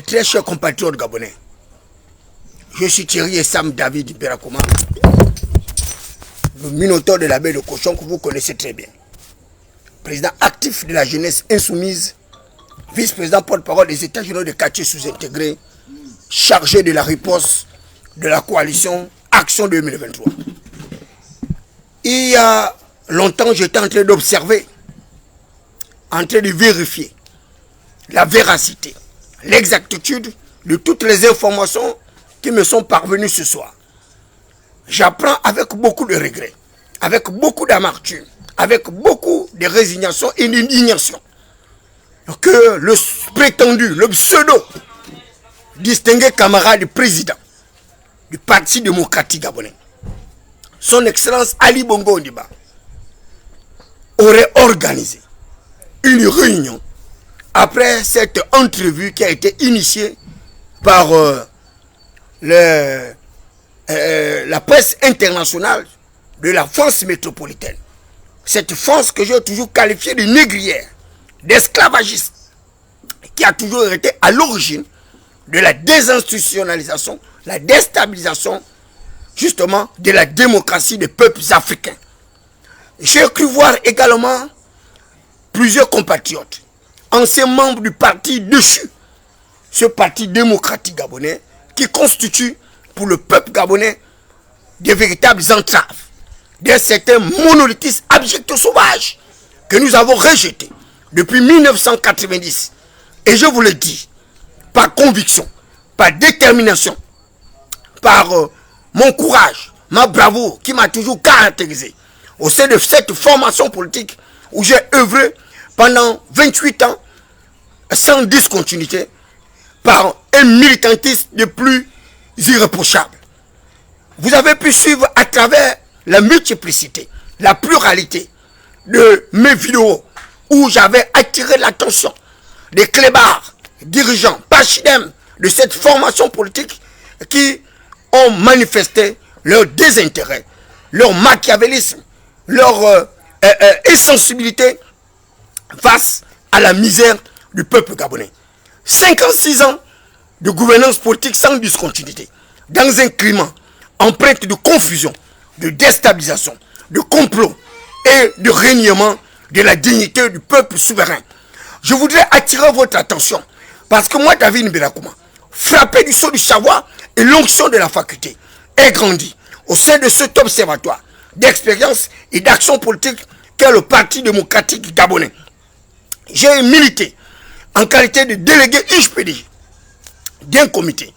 très chers compatriotes gabonais, je suis Thierry Sam David Berakoma, le minotaure de la baie de Cochon que vous connaissez très bien. Président actif de la jeunesse insoumise, vice-président porte-parole des États généraux de quartier sous-intégrés, chargé de la riposte de la coalition Action 2023. Il y a longtemps, j'étais en train d'observer, en train de vérifier la véracité, l'exactitude de toutes les informations qui me sont parvenues ce soir. J'apprends avec beaucoup de regrets, avec beaucoup d'amertume, avec beaucoup de résignation et d'indignation que le prétendu, le pseudo distingué camarade du président du Parti démocratique gabonais, son Excellence Ali Bongo Ondimba, aurait organisé une réunion après cette entrevue qui a été initiée par la presse internationale de la France métropolitaine. Cette France que j'ai toujours qualifiée de négrière, d'esclavagiste, qui a toujours été à l'origine de la désinstitutionnalisation, la déstabilisation justement de la démocratie des peuples africains. J'ai cru voir également plusieurs compatriotes, anciens membres du parti déchu, ce parti démocratique gabonais qui constitue pour le peuple gabonais des véritables entraves, d'un certain monolithisme abject sauvage que nous avons rejeté depuis 1990. Et je vous le dis, par conviction, par détermination, par mon courage, ma bravoure qui m'a toujours caractérisé au sein de cette formation politique où j'ai œuvré pendant 28 ans sans discontinuité par un militantisme de plus irréprochable. Vous avez pu suivre à travers la multiplicité, la pluralité de mes vidéos où j'avais attiré l'attention des clébards, dirigeants, pachidem de cette formation politique qui ont manifesté leur désintérêt, leur machiavélisme, leur insensibilité face à la misère du peuple gabonais. 56 ans de gouvernance politique sans discontinuité, dans un climat empreinte de confusion, de déstabilisation, de complot et de reniement de la dignité du peuple souverain. Je voudrais attirer votre attention parce que moi, David Berakoma, frappé du sceau du savoir et l'onction de la faculté, ai grandi au sein de cet observatoire d'expérience et d'action politique qu'est le Parti démocratique gabonais. J'ai milité en qualité de délégué UJPDG d'un comité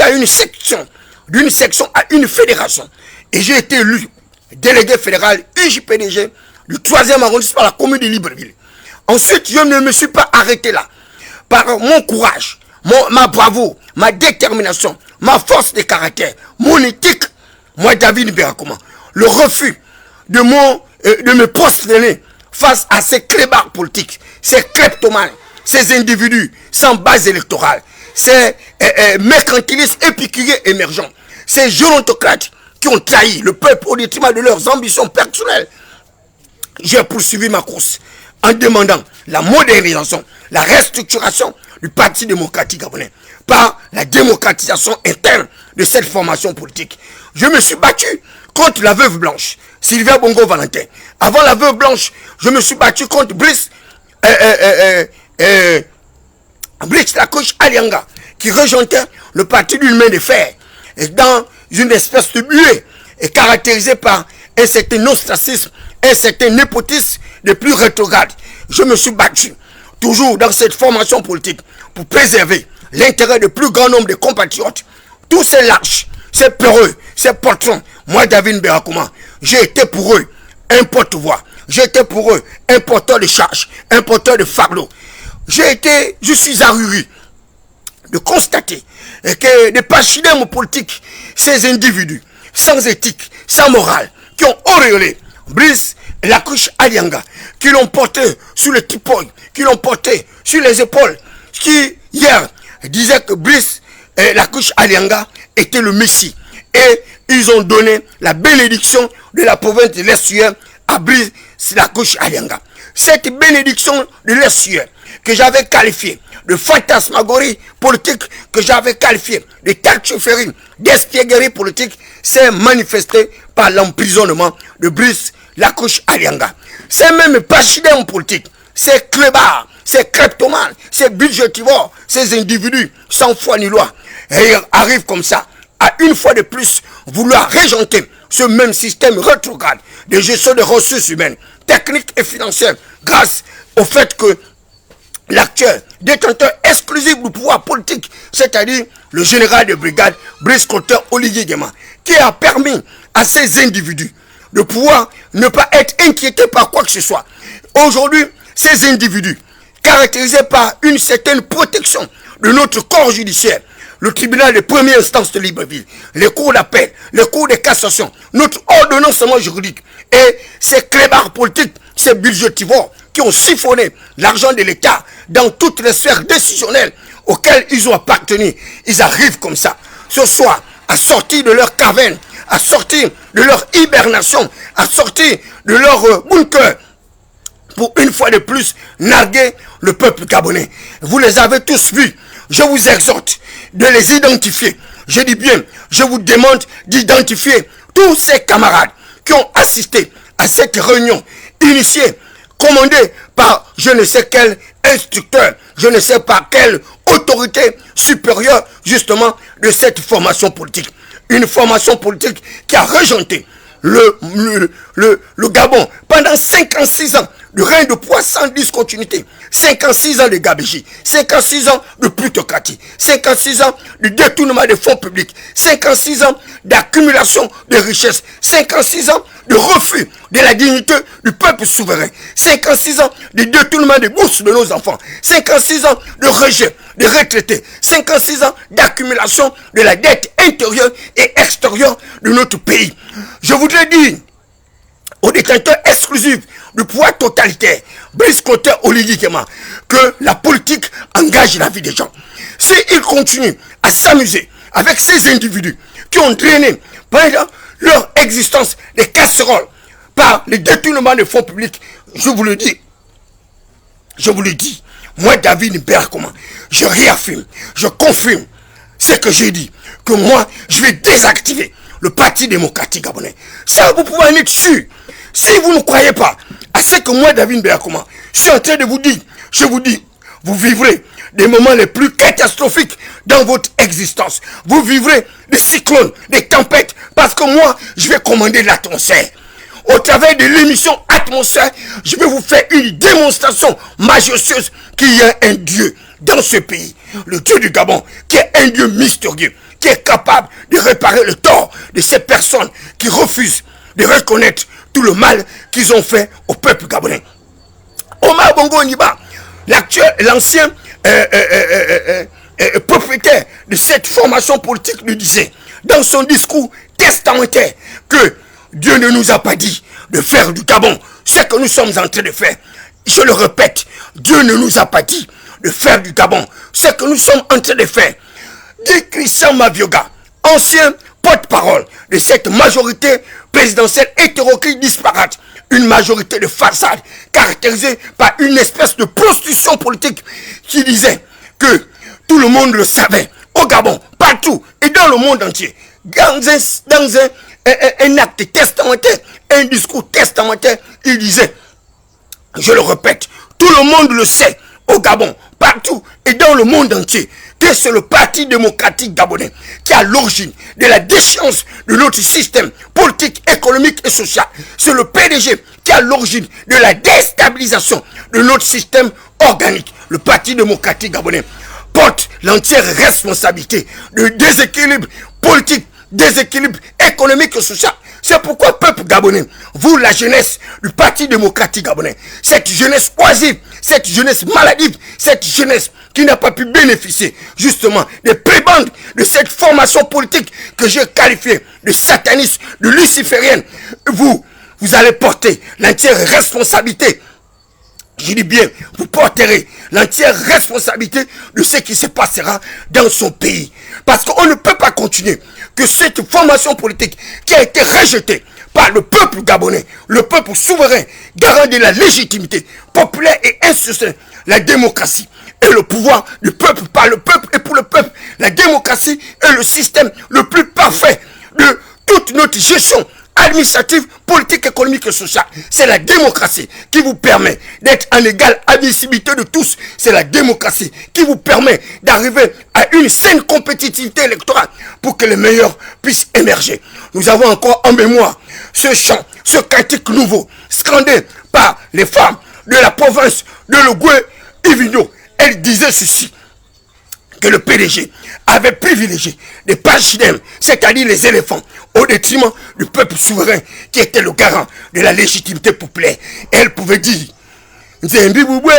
à une section, d'une section à une fédération. Et j'ai été élu délégué fédéral UJPDG du 3e arrondissement de la commune de Libreville. Ensuite, je ne me suis pas arrêté là. Par mon courage, ma bravoure, ma détermination, ma force de caractère, mon éthique, moi David Berakoma, le refus de me prosterner face à ces clébards politiques, ces kleptomanes, ces individus sans base électorale, ces mercantilistes épicuriers émergents, ces gérontocrates qui ont trahi le peuple au détriment de leurs ambitions personnelles. J'ai poursuivi ma course en demandant la modernisation, la restructuration du Parti démocratique gabonais par la démocratisation interne de cette formation politique. Je me suis battu contre la veuve blanche, Sylvia Bongo Valentin. Avant la veuve blanche, je me suis battu contre Brice Lacoche Alianga, qui rejointait le parti d'une main de fer, et dans une espèce de buée, et caractérisé par un certain ostracisme, un certain népotisme de plus rétrograde. Je me suis battu, toujours dans cette formation politique, pour préserver l'intérêt de plus grand nombre de compatriotes. Tous ces lâches, ces peureux, ces portons, moi David Berakoma, j'ai été pour eux un porte-voix. J'ai été pour eux un porteur de charge, un porteur de fardeau. Je suis ahuri de constater que des pachidèmes politiques, ces individus sans éthique, sans morale, qui ont auréolé Brice Lacoche Alianga, qui l'ont porté sur le tipoy, qui l'ont porté sur les épaules, qui hier disaient que Brice Lacoche Alianga était le Messie. Et ils ont donné la bénédiction de la province de l'Est à Brice Lacoche Alianga. Cette bénédiction de l'Est que j'avais qualifié de fantasmagorie politique, que j'avais qualifié de tactuférie, d'espièglerie politique, s'est manifesté par l'emprisonnement de Brice Lacouche Alianga. C'est même pachyderme politique, ces clébards, ces kleptomanes, ces budgétivores, ces individus sans foi ni loi, et ils arrivent comme ça à une fois de plus vouloir régenter ce même système rétrograde de gestion des ressources humaines, techniques et financières, grâce au fait que l'actuel détenteur exclusif du pouvoir politique, c'est-à-dire le général de brigade Brice Clotaire Oligui Nguema, qui a permis à ces individus de pouvoir ne pas être inquiétés par quoi que ce soit. Aujourd'hui, ces individus, caractérisés par une certaine protection de notre corps judiciaire, le tribunal de première instance de Libreville, les cours d'appel, les cours de cassation, notre ordonnancement juridique et ces clébards politiques, ces budgétivores qui ont siphonné l'argent de l'État dans toutes les sphères décisionnelles auxquelles ils ont appartenu, ils arrivent comme ça, ce soir, à sortir de leur caverne, à sortir de leur hibernation, à sortir de leur bunker, pour une fois de plus narguer le peuple gabonais. Vous les avez tous vus. Je vous exhorte de les identifier. Je dis bien, je vous demande d'identifier tous ces camarades qui ont assisté à cette réunion initiée, commandée par je ne sais quel instructeur, je ne sais pas quelle autorité supérieure justement de cette formation politique. Une formation politique qui a rejeté le Gabon pendant 56 ans de règne de poids sans discontinuité, 56 ans de gabégie, 56 ans de plutocratie, 56 ans de détournement des fonds publics, 56 ans d'accumulation de richesses, 56 ans de refus de la dignité du peuple souverain, 56 ans de détournement des bourses de nos enfants, 56 ans de rejet des retraités, 56 ans d'accumulation de la dette intérieure et extérieure de notre pays. Je voudrais dire aux détenteurs exclusifs du pouvoir totalitaire, Brice Clotaire Oligui Nguema, que la politique engage la vie des gens. S'ils continuent à s'amuser avec ces individus qui ont drainé pendant leur existence des casseroles par le détournement des fonds publics, je vous le dis, moi David Berakoma, je réaffirme, je confirme ce que j'ai dit, que moi je vais désactiver le Parti démocratique gabonais. Ça, vous pouvez en être sûr. Si vous ne croyez pas à ce que moi, David Berakoma, je suis en train de vous dire, je vous dis, vous vivrez des moments les plus catastrophiques dans votre existence. Vous vivrez des cyclones, des tempêtes, parce que moi, je vais commander l'atmosphère. Au travers de l'émission Atmosphère, je vais vous faire une démonstration majestueuse qu'il y a un Dieu dans ce pays, le Dieu du Gabon, qui est un Dieu mystérieux, qui est capable de réparer le tort de ces personnes qui refusent de reconnaître tout le mal qu'ils ont fait au peuple gabonais. Omar Bongo Ondimba, l'ancien propriétaire de cette formation politique, lui disait dans son discours testamentaire que Dieu ne nous a pas dit de faire du Gabon ce que nous sommes en train de faire. Je le répète, Dieu ne nous a pas dit de faire du Gabon ce que nous sommes en train de faire. Dit Christian Mavioga, ancien porte-parole de cette majorité présidentielle hétéroclite disparate, une majorité de façade caractérisée par une espèce de prostitution politique qui disait que tout le monde le savait, au Gabon, partout et dans le monde entier, dans un acte testamentaire, un discours testamentaire, il disait, je le répète, tout le monde le sait, au Gabon, partout et dans le monde entier, que c'est le Parti démocratique gabonais qui a l'origine de la déchéance de notre système politique, économique et social. C'est le PDG qui a l'origine de la déstabilisation de notre système organique. Le Parti démocratique gabonais porte l'entière responsabilité de déséquilibre politique, déséquilibre économique et social. C'est pourquoi, peuple gabonais, vous, la jeunesse du Parti démocratique gabonais, cette jeunesse oisive, cette jeunesse maladive, cette jeunesse qui n'a pas pu bénéficier justement des prébendes de cette formation politique que j'ai qualifiée de sataniste, de luciférienne, vous allez porter l'entière responsabilité. Je dis bien, vous porterez l'entière responsabilité de ce qui se passera dans son pays. Parce qu'on ne peut pas continuer que cette formation politique qui a été rejetée par le peuple gabonais, le peuple souverain, garant de la légitimité populaire et institutionnelle, la démocratie est le pouvoir du peuple par le peuple et pour le peuple. La démocratie est le système le plus parfait de toute notre gestion administrative, politique, économique et sociale. C'est la démocratie qui vous permet d'être en égale admissibilité de tous. C'est la démocratie qui vous permet d'arriver à une saine compétitivité électorale pour que les meilleurs puissent émerger. Nous avons encore en mémoire ce chant, ce cantique nouveau, scandé par les femmes de la province de Logoué et Vigno. Elles disaient ceci, que le PDG avait privilégié les pachidèmes, c'est-à-dire les éléphants, au détriment du peuple souverain qui était le garant de la légitimité populaire. Et elle pouvait dire Nzembi Bouboué,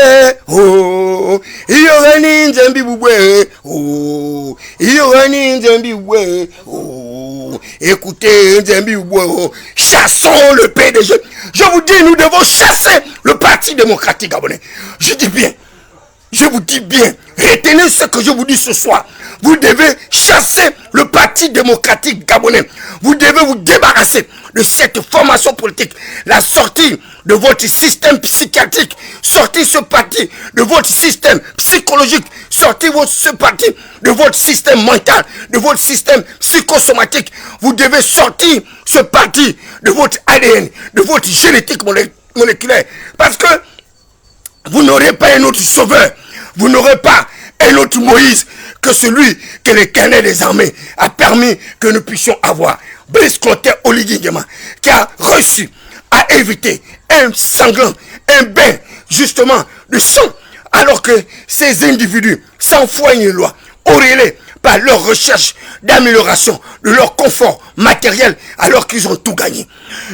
oh, Iyorani Nzembi Bouboué, oh, Iyorani Nzembi Bouboué, oh, écoutez Nzembi Bouboué, oh, chassons le PDG. Je vous dis, nous devons chasser le Parti démocratique gabonais. Je dis bien, je vous dis bien, retenez ce que je vous dis ce soir. Vous devez chasser le Parti démocratique gabonais. Vous devez vous débarrasser de cette formation politique. La sortie de votre système psychiatrique, sortir ce parti de votre système psychologique, sortir ce parti de votre système mental, de votre système psychosomatique. Vous devez sortir ce parti de votre ADN, de votre génétique moléculaire. Parce que vous n'aurez pas un autre sauveur. Vous n'aurez pas un autre Moïse que celui que l'Éternel des armées a permis que nous puissions avoir. Brice Clotaire Oligui Nguema, qui a reçu à éviter un sanglant, un bain justement de sang, alors que ces individus, sans foi ni loi, auréolés par leur recherche d'amélioration de leur confort matériel, alors qu'ils ont tout gagné.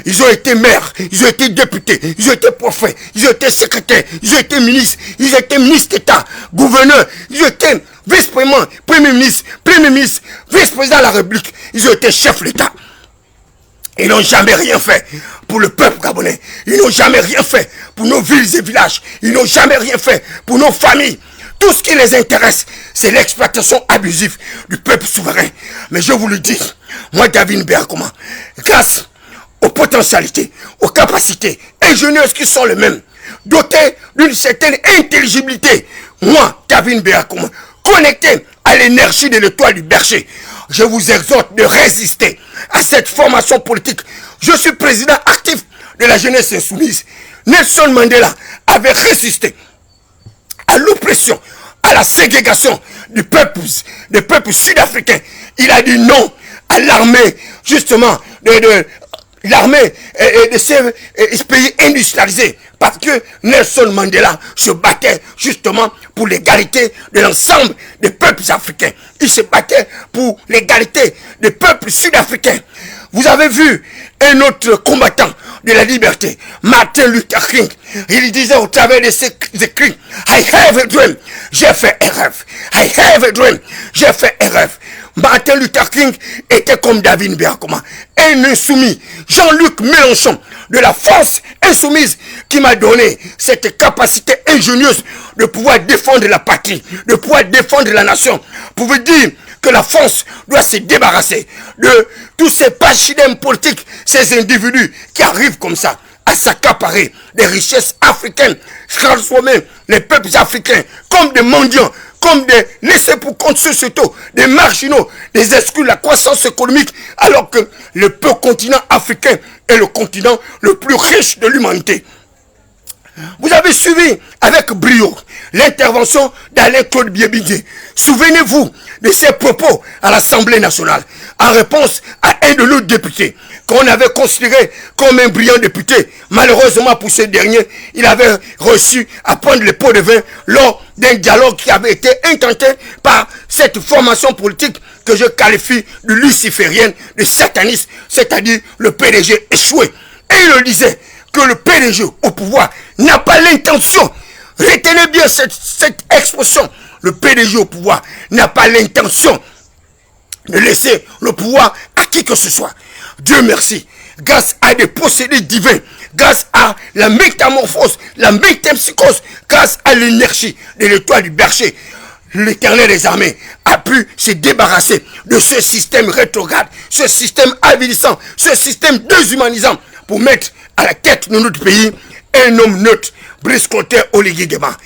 Ils ont été maires, ils ont été députés, ils ont été prophètes, ils ont été secrétaires, ils ont été ministres, ils ont été ministres d'État, gouverneurs, ils ont été vice-président, premier ministre, vice-président de la République, ils ont été chefs d'État. Ils n'ont jamais rien fait pour le peuple gabonais. Ils n'ont jamais rien fait pour nos villes et villages. Ils n'ont jamais rien fait pour nos familles. Tout ce qui les intéresse, c'est l'exploitation abusive du peuple souverain. Mais je vous le dis, moi, David Béakoma, grâce aux potentialités, aux capacités ingénieuses qui sont les mêmes, dotés d'une certaine intelligibilité, moi, David Béakoma, connecté à l'énergie de l'étoile du berger, je vous exhorte de résister à cette formation politique. Je suis président actif de la jeunesse insoumise. Nelson Mandela avait résisté à l'oppression, à la ségrégation des peuples sud-africains. Il a dit non à l'armée, justement, l'armée de ces pays industrialisés. Parce que Nelson Mandela se battait justement pour l'égalité de l'ensemble des peuples africains. Il se battait pour l'égalité des peuples sud-africains. Vous avez vu un autre combattant de la liberté, Martin Luther King. Il disait au travers de ses écrits, I have a dream. J'ai fait un rêve. I have a dream. J'ai fait un rêve. Martin Luther King était comme David Béakoma, un insoumis. Jean-Luc Mélenchon, de la force insoumise, qui m'a donné cette capacité ingénieuse de pouvoir défendre la patrie, de pouvoir défendre la nation. Pour vous dire que la France doit se débarrasser de tous ces pachidèmes politiques, ces individus qui arrivent comme ça à s'accaparer des richesses africaines, transformer les peuples africains comme des mendiants, comme des laissés pour compte sociétaux, des marginaux, des exclus de la croissance économique, alors que le continent africain est le continent le plus riche de l'humanité. Vous avez suivi avec brio l'intervention d'Alain-Claude Biébidier. Souvenez-vous de ses propos à l'Assemblée nationale en réponse à un de nos députés qu'on avait considéré comme un brillant député. Malheureusement pour ce dernier, il avait reçu à prendre le pot de vin lors d'un dialogue qui avait été intenté par cette formation politique que je qualifie de luciférienne, de sataniste, c'est-à-dire le PDG échoué. Et il le disait que le PDG au pouvoir n'a pas l'intention, retenez bien cette expression, le PDG au pouvoir n'a pas l'intention de laisser le pouvoir à qui que ce soit. Dieu merci, grâce à des procédés divins, grâce à la métamorphose, la métempsychose, grâce à l'énergie de l'étoile du berger, l'Éternel des armées a pu se débarrasser de ce système rétrograde, ce système avilissant, ce système déshumanisant, pour mettre à la tête de notre pays un homme neutre, Brice Clotaire Oligui Nguema,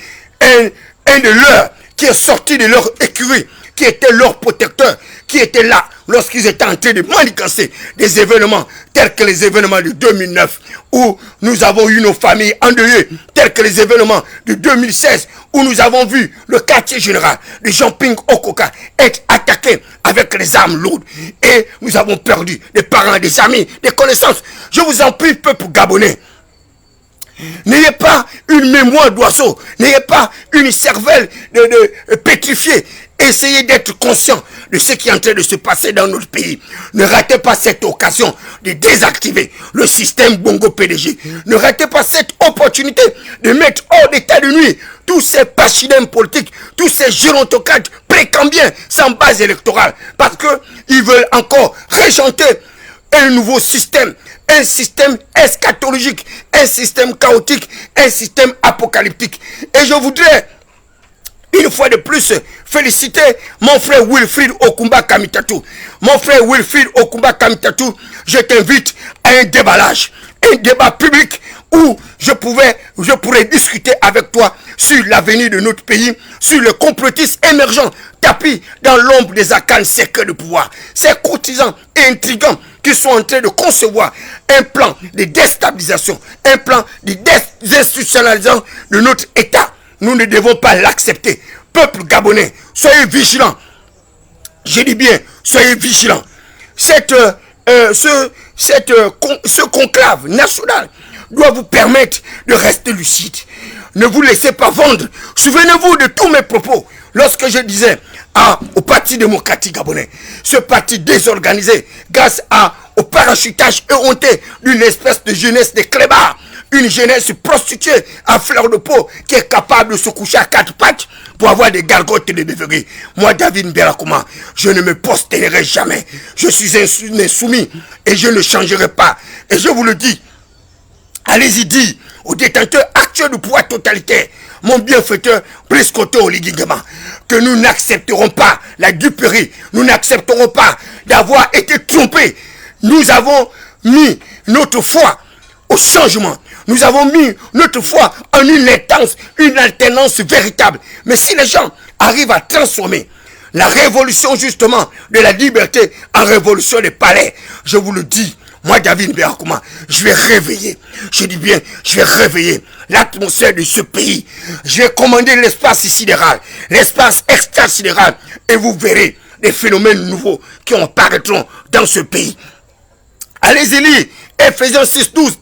un de leurs qui est sorti de leur écurie, qui était leur protecteur, qui était là lorsqu'ils étaient en train de manigancer des événements tels que les événements de 2009 où nous avons eu nos familles endeuillées, tels que les événements de 2016 où nous avons vu le quartier général de Jean-Ping Okoka être attaqué avec les armes lourdes et nous avons perdu des parents, des amis, des connaissances. Je vous en prie, peuple gabonais, n'ayez pas une mémoire d'oiseau, n'ayez pas une cervelle de pétrifiée. Essayez d'être conscient de ce qui est en train de se passer dans notre pays. Ne ratez pas cette occasion de désactiver le système Bongo PDG. Ne ratez pas cette opportunité de mettre hors d'état de nuit tous ces pachidèmes politiques, tous ces gérontocrates précambiens sans base électorale. Parce qu'ils veulent encore régenter un nouveau système. Un système eschatologique, un système chaotique, un système apocalyptique. Et je voudrais une fois de plus féliciter mon frère Wilfried Okumba Kamitatou. Mon frère Wilfried Okumba Kamitatou, je t'invite à un déballage, un débat public où je pourrais discuter avec toi sur l'avenir de notre pays, sur le complotisme émergent tapis dans l'ombre des arcanes secrets de pouvoir. Ces courtisans et intrigants qui sont en train de concevoir un plan de déstabilisation, un plan de désinstitutionnalisation de notre État. Nous ne devons pas l'accepter. Peuple gabonais, soyez vigilants. Je dis bien, soyez vigilants. Ce conclave national doit vous permettre de rester lucide. Ne vous laissez pas vendre. Souvenez-vous de tous mes propos lorsque je disais au Parti démocratique gabonais, ce parti désorganisé grâce au parachutage éhonté d'une espèce de jeunesse de clébards, une jeunesse prostituée à fleur de peau qui est capable de se coucher à quatre pattes pour avoir des gargotes et des beuveries. Moi, David Mbelakouma, je ne me posternerai jamais. Je suis insoumis et je ne changerai pas. Et je vous le dis, allez-y dire aux détenteurs actuels du pouvoir totalitaire, mon bienfaiteur Brice Clotaire Oligui Nguema, que nous n'accepterons pas la duperie, nous n'accepterons pas d'avoir été trompés. Nous avons mis notre foi au changement. Nous avons mis notre foi en une alternance véritable. Mais si les gens arrivent à transformer la révolution justement de la liberté en révolution des palais, je vous le dis, moi David Mbelakouma, je vais réveiller, je dis bien, je vais réveiller l'atmosphère de ce pays. Je vais commander l'espace sidéral, l'espace extra-sidéral, et vous verrez des phénomènes nouveaux qui apparaîtront dans ce pays. Allez-y lire Ephésiens 6:12.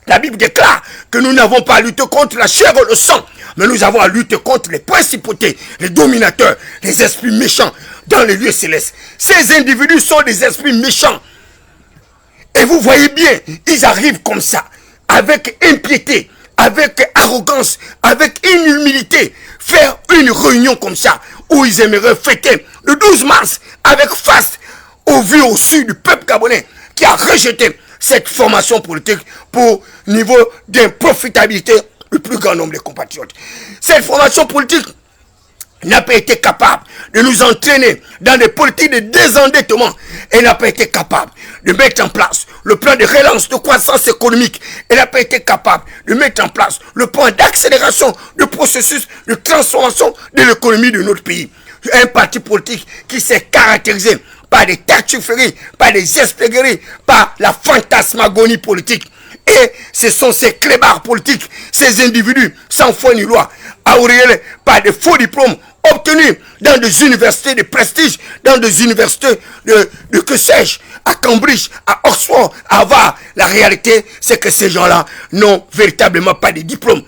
La Bible déclare que nous n'avons pas à lutter contre la chair et le sang, mais nous avons à lutter contre les principautés, les dominateurs, les esprits méchants dans les lieux célestes. Ces individus sont des esprits méchants. Et vous voyez bien, ils arrivent comme ça, avec impiété, avec arrogance, avec humilité, faire une réunion comme ça, où ils aimeraient fêter le 12 mars, avec face au vu au sud du peuple gabonais, qui a rejeté cette formation politique pour niveau d'improfitabilité du plus grand nombre de compatriotes. Cette formation politique n'a pas été capable de nous entraîner dans des politiques de désendettement. Elle n'a pas été capable de mettre en place le plan de relance de croissance économique. Elle n'a pas été capable de mettre en place le plan d'accélération du processus de transformation de l'économie de notre pays. Un parti politique qui s'est caractérisé par des tartufferie, par des espadrilles, par la fantasmagonie politique. Et ce sont ces clébards politiques, ces individus sans foi ni loi, auréolés par des faux diplômes obtenus dans des universités de prestige, dans des universités de que sais-je, à Cambridge, à Oxford, à Harvard. La réalité, c'est que ces gens-là n'ont véritablement pas de diplôme.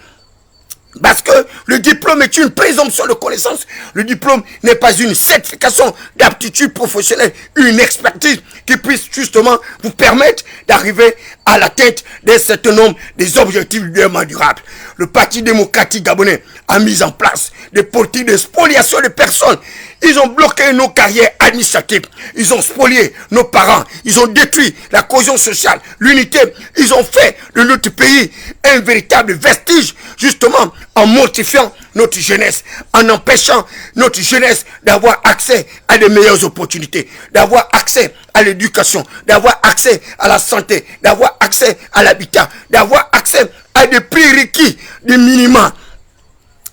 Parce que le diplôme est une présomption de connaissance. Le diplôme n'est pas une certification d'aptitude professionnelle, une expertise qui puisse justement vous permettre d'arriver à l'atteinte d'un certain nombre des objectifs du développement durable. Le Parti démocratique gabonais a mis en place des politiques de spoliation de personnes. Ils ont bloqué nos carrières administratives. Ils ont spolié nos parents. Ils ont détruit la cohésion sociale, l'unité. Ils ont fait de notre pays un véritable vestige, justement, en mortifiant notre jeunesse, en empêchant notre jeunesse d'avoir accès à de meilleures opportunités, d'avoir accès à l'éducation, d'avoir accès à la santé, d'avoir accès à l'habitat, d'avoir accès à des prérequis, des minima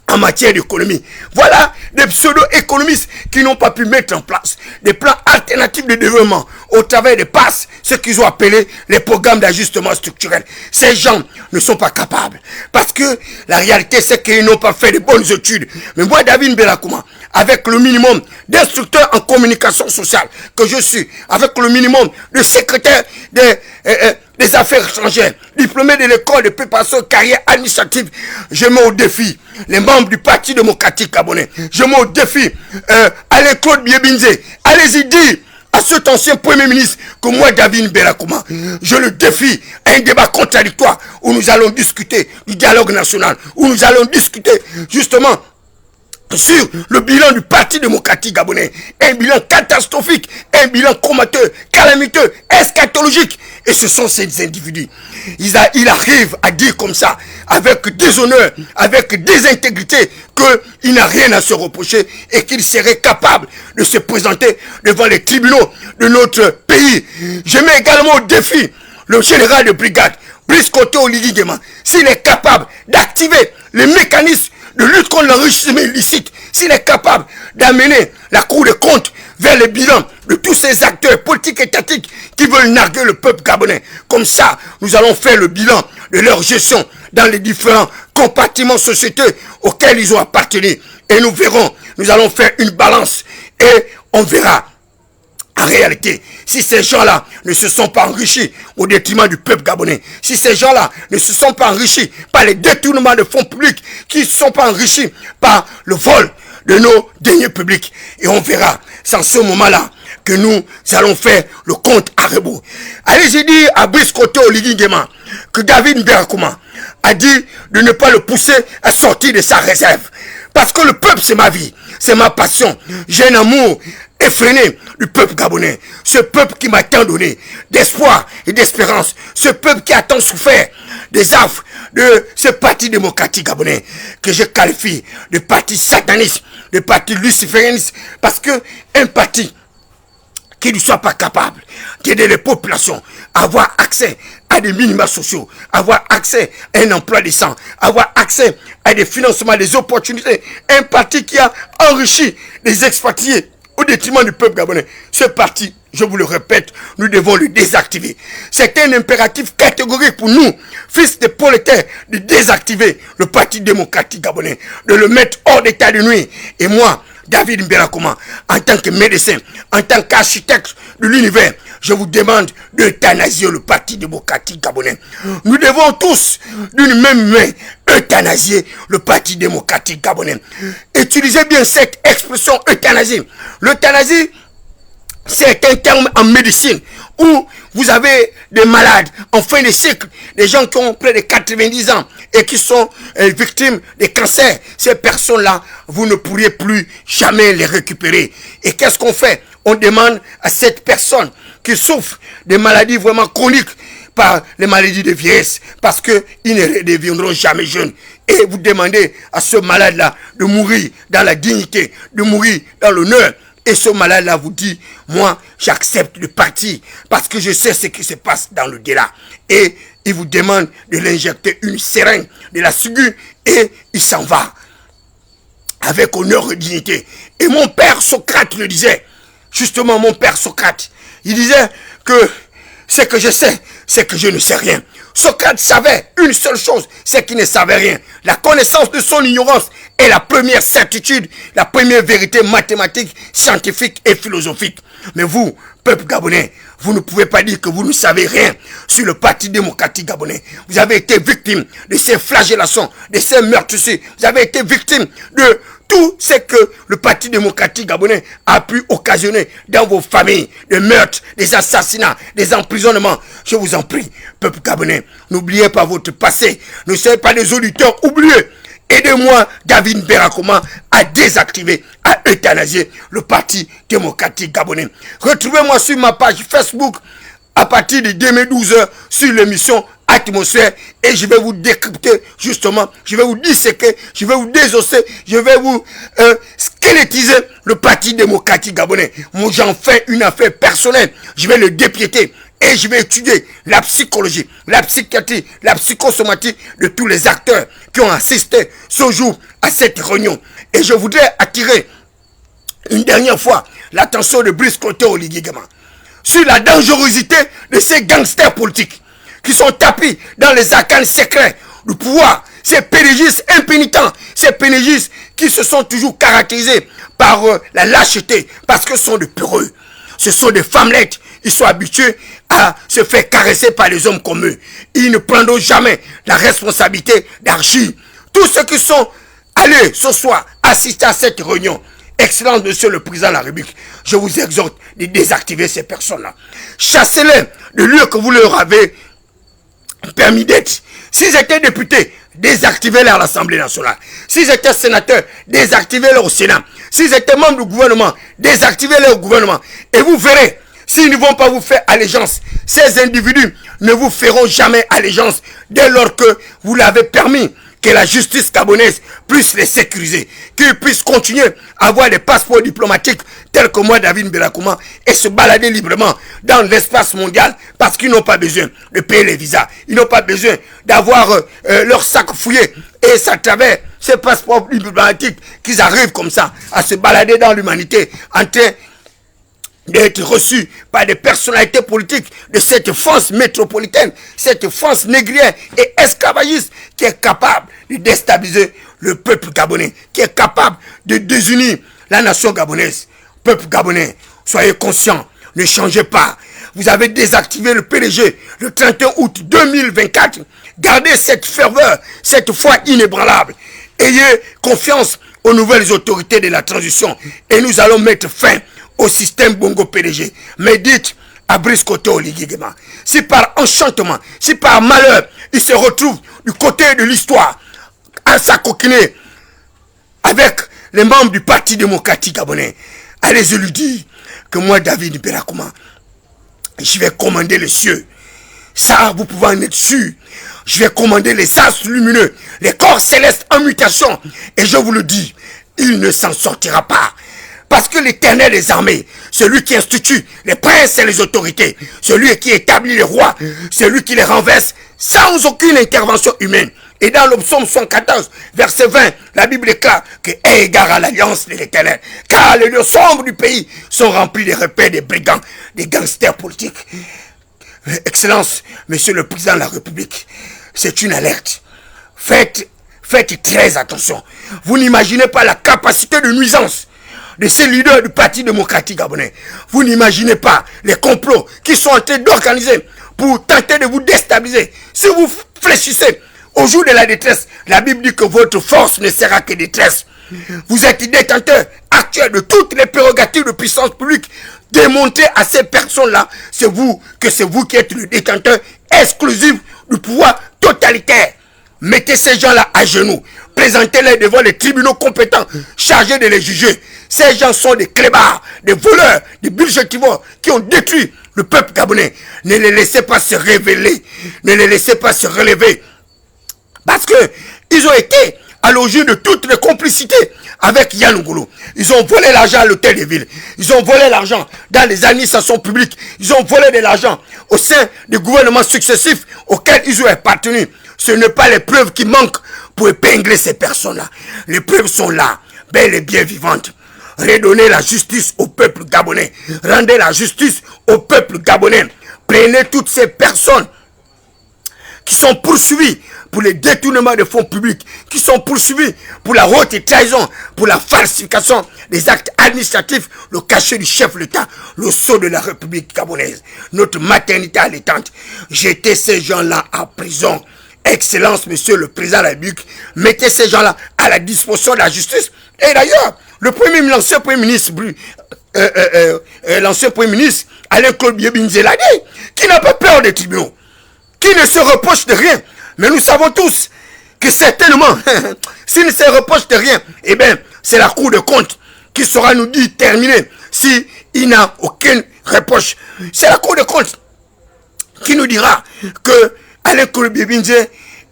en matière d'économie. Voilà des pseudo-économistes qui n'ont pas pu mettre en place des plans alternatifs de développement au travers des PASS, ce qu'ils ont appelé les programmes d'ajustement structurel. Ces gens ne sont pas capables parce que la réalité c'est qu'ils n'ont pas fait de bonnes études. Mais moi, David Belakouma, avec le minimum d'instructeurs en communication sociale que je suis, avec le minimum de secrétaire des affaires étrangères, diplômé de l'école de préparation carrière administrative, je mets au défi les membres du Parti démocratique gabonais. Je mets au défi Alain-Claude Biebinze. Allez-y dire à cet ancien Premier ministre que moi, David Belakouma, je le défie à un débat contradictoire où nous allons discuter du dialogue national, où nous allons discuter justement sur le bilan du Parti démocratique gabonais. Un bilan catastrophique, un bilan comateux, calamiteux, eschatologique. Et ce sont ces individus. Il arrive à dire comme ça, avec déshonneur, avec désintégrité, qu'il n'a rien à se reprocher et qu'il serait capable de se présenter devant les tribunaux de notre pays. Je mets également au défi le général de brigade, Brice Koto Oligui-Nguema, s'il est capable d'activer les mécanismes de lutte contre l'enrichissement illicite, s'il est capable d'amener la Cour des comptes vers le bilan de tous ces acteurs politiques et étatiques qui veulent narguer le peuple gabonais. Comme ça, nous allons faire le bilan de leur gestion dans les différents compartiments sociétaux auxquels ils ont appartenu. Et nous verrons, nous allons faire une balance et on verra en réalité, si ces gens-là ne se sont pas enrichis au détriment du peuple gabonais, si ces gens-là ne se sont pas enrichis par les détournements de fonds publics, qui ne se sont pas enrichis par le vol de nos deniers publics, et on verra, c'est en ce moment-là que nous allons faire le compte à rebours. Allez-y dire à Brice Koto Oligui-Nguema que David Belakouma a dit de ne pas le pousser à sortir de sa réserve. Parce que le peuple, c'est ma vie, c'est ma passion. J'ai un amour effréné du peuple gabonais. Ce peuple qui m'a tant donné d'espoir et d'espérance. Ce peuple qui a tant souffert des affres de ce parti démocratique gabonais que je qualifie de parti sataniste, de parti lucifériste. Parce que un parti qui ne soit pas capable d'aider les populations à avoir accès à des minima sociaux, avoir accès à un emploi décent, avoir accès à des financements, des opportunités. Un parti qui a enrichi les expatriés au détriment du peuple gabonais. Ce parti, je vous le répète, nous devons le désactiver. C'est un impératif catégorique pour nous, fils de prolétaires, de désactiver le Parti démocratique gabonais, de le mettre hors d'état de nuire. Et moi, David Belakouma, en tant que médecin, en tant qu'architecte de l'univers, je vous demande d'euthanasier le Parti démocratique gabonais. Nous devons tous, d'une même main, euthanasier le Parti démocratique gabonais. Utilisez bien cette expression euthanasie. L'euthanasie, c'est un terme en médecine où vous avez des malades en fin de cycle, des gens qui ont près de 90 ans et qui sont victimes de cancer. Ces personnes-là, vous ne pourriez plus jamais les récupérer. Et qu'est-ce qu'on fait? On demande à cette personne qui souffre de maladies vraiment chroniques par les maladies de vieillesse, parce qu'ils ne deviendront jamais jeunes. Et vous demandez à ce malade-là de mourir dans la dignité, de mourir dans l'honneur. Et ce malade-là vous dit, moi, j'accepte de partir parce que je sais ce qui se passe dans le delà. Et il vous demande de l'injecter une seringue, de la sugu, et il s'en va. Avec honneur et dignité. Et mon père Socrate le disait, justement mon père Socrate, il disait que ce que je sais, c'est que je ne sais rien. Socrate savait une seule chose, c'est qu'il ne savait rien. La connaissance de son ignorance est la première certitude, la première vérité mathématique, scientifique et philosophique. Mais vous, peuple gabonais, vous ne pouvez pas dire que vous ne savez rien sur le Parti démocratique gabonais. Vous avez été victime de ces flagellations, de ces meurtrissures. Vous avez été victime de tout ce que le Parti démocratique gabonais a pu occasionner dans vos familles, des meurtres, des assassinats, des emprisonnements. Je vous en prie, peuple gabonais, n'oubliez pas votre passé. Ne soyez pas des auditeurs oublieux. Aidez-moi, David Belakouma, à désactiver, à euthanasier le Parti démocratique gabonais. Retrouvez-moi sur ma page Facebook, à partir de 2012 sur l'émission Atmosphère, et je vais vous décrypter justement, je vais vous disséquer, je vais vous désosser, je vais vous squelettiser le Parti démocratique gabonais. Moi j'en fais une affaire personnelle, je vais le dépiéter et je vais étudier la psychologie, la psychiatrie, la psychosomatique de tous les acteurs qui ont assisté ce jour à cette réunion. Et je voudrais attirer une dernière fois l'attention de Brice Clotaire Oligui Nguema sur la dangerosité de ces gangsters politiques qui sont tapis dans les arcanes secrets du pouvoir, ces pénégistes impénitents, ces pénégistes qui se sont toujours caractérisés par la lâcheté, parce que ce sont des peureux, ce sont des femmelettes, ils sont habitués à se faire caresser par les hommes comme eux. Ils ne prendront jamais la responsabilité d'argir. Tous ceux qui sont allés ce soir assister à cette réunion, Excellence Monsieur le Président de la République, je vous exhorte de désactiver ces personnes-là. Chassez-les de lieu que vous leur avez permis d'être. S'ils étaient députés, désactivez-les à l'Assemblée nationale. S'ils étaient sénateurs, désactivez-les au Sénat. S'ils étaient membres du gouvernement, désactivez-les au gouvernement. Et vous verrez, s'ils ne vont pas vous faire allégeance, ces individus ne vous feront jamais allégeance dès lors que vous l'avez permis que la justice gabonaise puisse les sécuriser, qu'ils puissent continuer à avoir des passeports diplomatiques tels que moi, David Mbelakouma, et se balader librement dans l'espace mondial parce qu'ils n'ont pas besoin de payer les visas. Ils n'ont pas besoin d'avoir leur sac fouillé. Et c'est à travers ces passeports diplomatiques qu'ils arrivent comme ça à se balader dans l'humanité en train d'être reçus par des personnalités politiques de cette France métropolitaine, cette France négrière et esclavagiste qui est capable de déstabiliser le peuple gabonais, qui est capable de désunir la nation gabonaise. Peuple gabonais, soyez conscients, ne changez pas. Vous avez désactivé le PDG le 31 août 2024. Gardez cette ferveur, cette foi inébranlable. Ayez confiance aux nouvelles autorités de la transition et nous allons mettre fin au système Bongo PDG. Mais dites à Brice Clotaire Oligui Nguema, si par enchantement, si par malheur, il se retrouve du côté de l'histoire, à s'acoquiner avec les membres du Parti démocratique gabonais, allez-y lui dire que moi, David Mbelakouma, je vais commander les cieux. Ça, vous pouvez en être sûr. Je vais commander les astres lumineux, les corps célestes en mutation. Et je vous le dis, il ne s'en sortira pas. Parce que l'Éternel des armées, celui qui institue les princes et les autorités, celui qui établit les rois, celui qui les renverse sans aucune intervention humaine. Et dans le psaume 114, verset 20, la Bible déclare que est égard à l'alliance de l'Éternel, car les lieux sombres du pays sont remplis des repères des brigands, des gangsters politiques. Excellence, Monsieur le Président de la République, c'est une alerte. Faites très attention. Vous n'imaginez pas la capacité de nuisance de ces leaders du Parti démocratique gabonais. Vous n'imaginez pas les complots qui sont en train d'organiser pour tenter de vous déstabiliser. Si vous fléchissez au jour de la détresse, la Bible dit que votre force ne sera que détresse. Vous êtes détenteur actuel de toutes les prérogatives de puissance publique. Démontrez à ces personnes-là, c'est vous qui êtes le détenteur exclusif du pouvoir totalitaire. Mettez ces gens-là à genoux. Présentez-les devant les tribunaux compétents, chargés de les juger. Ces gens sont des clébards, des voleurs, des budgétivores qui ont détruit le peuple gabonais. Ne les laissez pas se révéler. Ne les laissez pas se relever. Parce que ils ont été à l'origine de toutes les complicités avec Yann Ngolo. Ils ont volé l'argent à l'hôtel de ville. Ils ont volé l'argent dans les administrations publiques. Ils ont volé de l'argent au sein des gouvernements successifs auxquels ils ont appartenu. Ce n'est pas les preuves qui manquent pour épingler ces personnes-là. Les preuves sont là, belles et bien vivantes. Redonnez la justice au peuple gabonais. Rendez la justice au peuple gabonais. Prenez toutes ces personnes qui sont poursuivies pour les détournements de fonds publics, qui sont poursuivis pour la haute trahison, pour la falsification des actes administratifs, le cachet du chef de l'État, le sceau de la République gabonaise, notre maternité allaitante. Jetez ces gens-là en prison. Excellence, Monsieur le Président de la République, mettez ces gens-là à la disposition de la justice. Et d'ailleurs, l'ancien Premier ministre, Alain-Claude Biébi l'a dit, qui n'a pas peur des tribunaux, qui ne se reproche de rien. Mais nous savons tous que certainement, s'il ne se reproche de rien, eh bien, c'est la Cour de compte qui saura nous dire terminer s'il n'a aucune reproche. C'est la Cour de compte. qui nous dira que Alain Coulibaly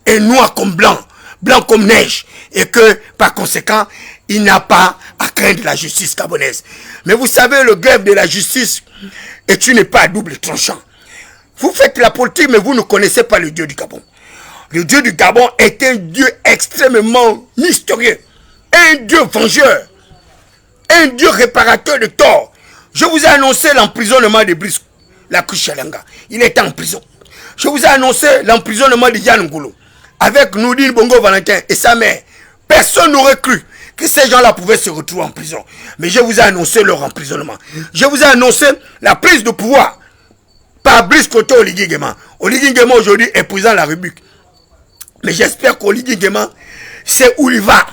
est noir comme blanc, blanc comme neige, et que par conséquent, il n'a pas à craindre la justice gabonaise. Mais vous savez, le grève de la justice est une épée à double tranchant. Vous faites la politique, mais vous ne connaissez pas le Dieu du Gabon. Le Dieu du Gabon est un Dieu extrêmement mystérieux, un Dieu vengeur, un Dieu réparateur de tort. Je vous ai annoncé l'emprisonnement de Brice Lakuchalanga. Il était en prison. Je vous ai annoncé l'emprisonnement de Yann Ngolo avec Noudine Bongo Valentin et sa mère. Personne n'aurait cru que ces gens-là pouvaient se retrouver en prison. Mais je vous ai annoncé leur emprisonnement. Je vous ai annoncé la prise de pouvoir par Brice Koto Oligui Nguema. Oligui Nguema aujourd'hui est président de la République. Mais j'espère qu'Oligui Nguema sait où il va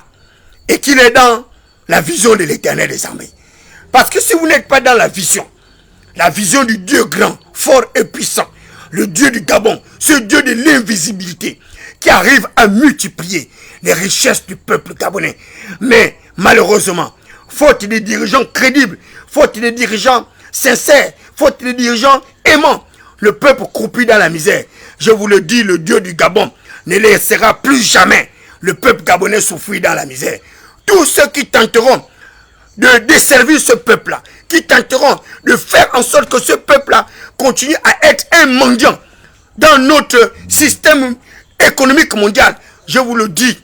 et qu'il est dans la vision de l'Éternel des armées. Parce que si vous n'êtes pas dans la vision du Dieu grand, fort et puissant, le Dieu du Gabon, ce Dieu de l'invisibilité, qui arrive à multiplier les richesses du peuple gabonais. Mais malheureusement, faute des dirigeants crédibles, faute des dirigeants sincères, faute des dirigeants aimants, le peuple croupit dans la misère. Je vous le dis, le Dieu du Gabon ne laissera plus jamais le peuple gabonais souffrir dans la misère. Tous ceux qui tenteront de desservir ce peuple-là, qui tenteront de faire en sorte que ce peuple-là continue à être un mendiant dans notre système économique mondial, je vous le dis,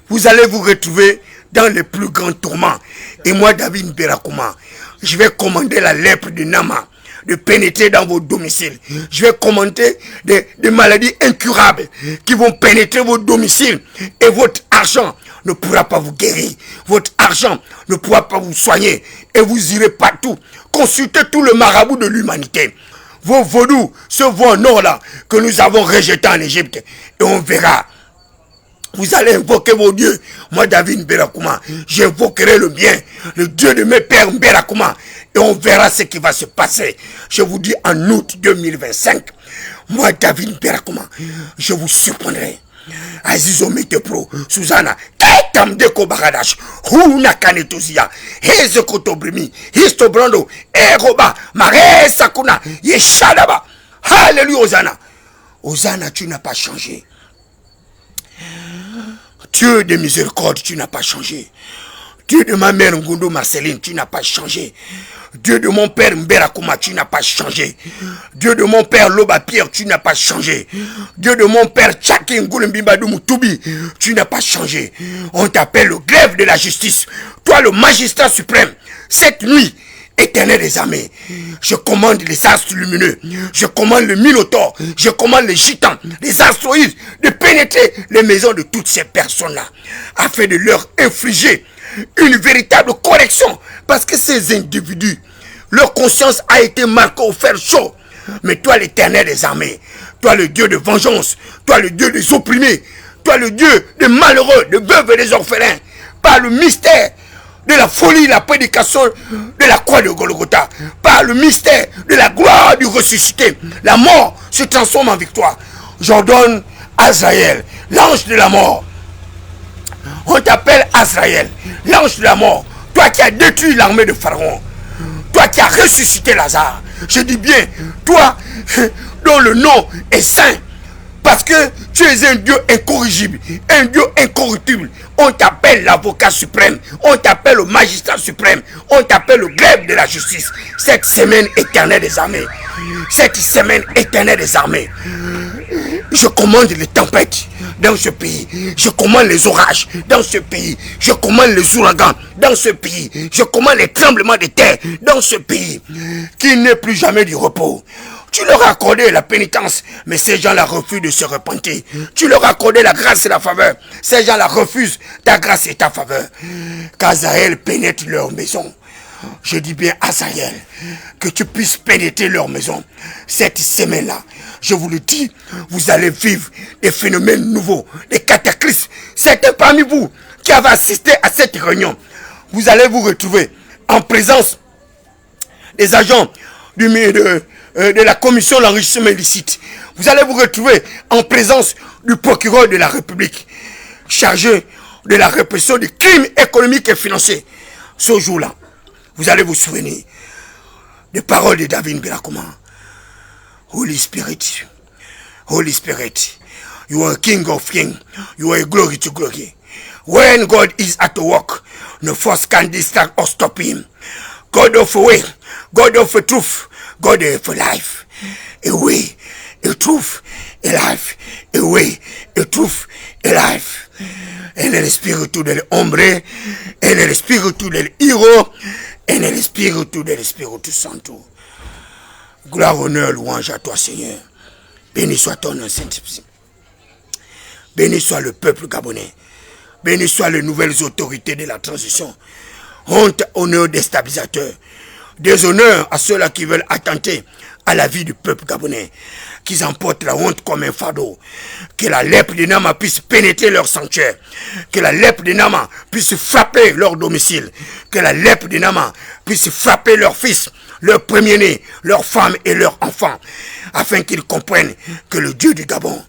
vous allez vous retrouver dans les plus grands tourments. Et moi, David Mberakouma, je vais commander la lèpre de Nama de pénétrer dans vos domiciles. Je vais commander des maladies incurables qui vont pénétrer vos domiciles et votre argent ne pourra pas vous guérir. Votre argent ne pourra pas vous soigner et vous irez partout. Consultez tout le marabout de l'humanité. Vos vaudous, ce veau nord là que nous avons rejeté en Égypte, et on verra. Vous allez invoquer vos dieux. Moi, David Mberakouma, j'invoquerai le mien, le Dieu de mes pères Mberakouma, et on verra ce qui va se passer. Je vous dis en août 2025, moi, David Mberakouma, je vous surprendrai. Azizo Metepro, Susanna, Tamdeko Baradash, Huna Kanetozia, Hezekotobrimi, Histobrando, Eroba, Mare Sakuna, Yeshadaba. Alléluia, Hosanna. Hosanna, tu n'as pas changé. Dieu de miséricorde, tu n'as pas changé. Dieu de ma mère Ngondo Marceline, tu n'as pas changé. Dieu de mon père Mberakouma, tu n'as pas changé. Dieu de mon père Loba Pierre, tu n'as pas changé. Dieu de mon père Tchaki Ngoulimbibadou Moutubi, tu n'as pas changé. On t'appelle le glaive de la justice. Toi, le magistrat suprême, cette nuit, Éternel des armées, je commande les astres lumineux, je commande le Minotaure, je commande les gitans, les astroïdes, de pénétrer les maisons de toutes ces personnes-là, afin de leur infliger une véritable correction, parce que ces individus, leur conscience a été marquée au fer chaud. Mais toi, l'Éternel des armées, toi le Dieu de vengeance, toi le Dieu des opprimés, toi le Dieu des malheureux, des veuves et des orphelins, par le mystère de la folie, la prédication de la croix de Golgotha, par le mystère de la gloire du ressuscité, la mort se transforme en victoire. J'ordonne Azraël, l'ange de la mort. On t'appelle Azraël, l'ange de la mort. Toi qui as détruit l'armée de Pharaon, toi qui as ressuscité Lazare. Je dis bien, toi dont le nom est saint, parce que tu es un Dieu incorrigible, un Dieu incorruptible. On t'appelle l'avocat suprême, on t'appelle le magistrat suprême, on t'appelle le glaive de la justice. Cette semaine éternelle des armées, cette semaine éternelle des armées, je commande les tempêtes dans ce pays, je commande les orages dans ce pays, je commande les ouragans dans ce pays, je commande les tremblements de terre dans ce pays, qu'il n'ait plus jamais du repos. Tu leur as accordé la pénitence, mais ces gens-là refusent de se repentir. Tu leur as accordé la grâce et la faveur. Ces gens-là refusent ta grâce et ta faveur. Qu'Azaël pénètre leur maison. Je dis bien Azaël, que tu puisses pénétrer leur maison. Cette semaine-là, je vous le dis, vous allez vivre des phénomènes nouveaux, des cataclysmes. Certains parmi vous qui avez assisté à cette réunion, vous allez vous retrouver en présence des agents de la commission de l'enrichissement illicite. Vous allez vous retrouver en présence du procureur de la République, chargé de la répression des crimes économiques et financiers. Ce jour-là, vous allez vous souvenir des paroles de David Mberakouma. Holy Spirit, Holy Spirit, you are a King of Kings. You are a glory to glory. When God is at work, no force can distract or stop him. God of a way, God of a truth, God of a life. A way, a truth, a life. A way, a truth, a life. En el espíritu del hombre, en el espíritu del Hijo, en el espíritu del Espíritu Santo. Gloire, honneur, louange à toi, Seigneur. Béni soit ton nom, Saint-Esprit. Béni soit le peuple gabonais. Béni soit les nouvelles autorités de la transition. Honte, honneur des stabilisateurs. Déshonneur à ceux-là qui veulent attenter à la vie du peuple gabonais. Qu'ils emportent la honte comme un fardeau. Que la lèpre de Nama puisse pénétrer leur sanctuaire. Que la lèpre de Nama puisse frapper leur domicile. Que la lèpre de Nama puisse frapper leurs fils, leurs premiers-nés, leurs femmes et leurs enfants. Afin qu'ils comprennent que le Dieu du Gabon